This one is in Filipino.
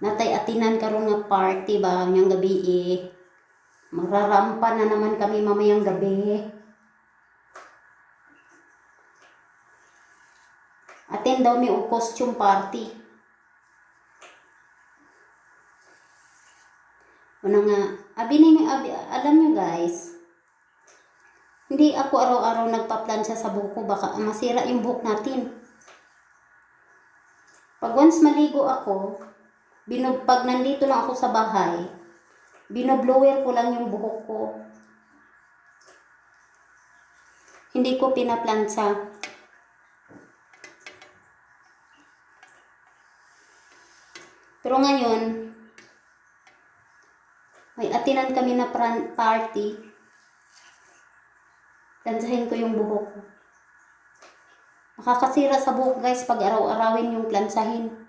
natay atinan karon nga party ba ngayong gabi eh. Mararampa na naman kami mamayang gabi. Attend daw mi og costume party. Una nga, alam nyo guys, hindi ako araw-araw nagpa-plansya sa buhok ko, baka masira yung buhok natin. Pag once maligo ako, pag nandito lang ako sa bahay, binoblower ko lang yung buhok ko. Hindi ko pinaplansya. Pero ngayon, may atinan kami na party. Plansahin ko yung buhok ko. Nakakasira sa buhok guys pag araw-arawin yung plansahin.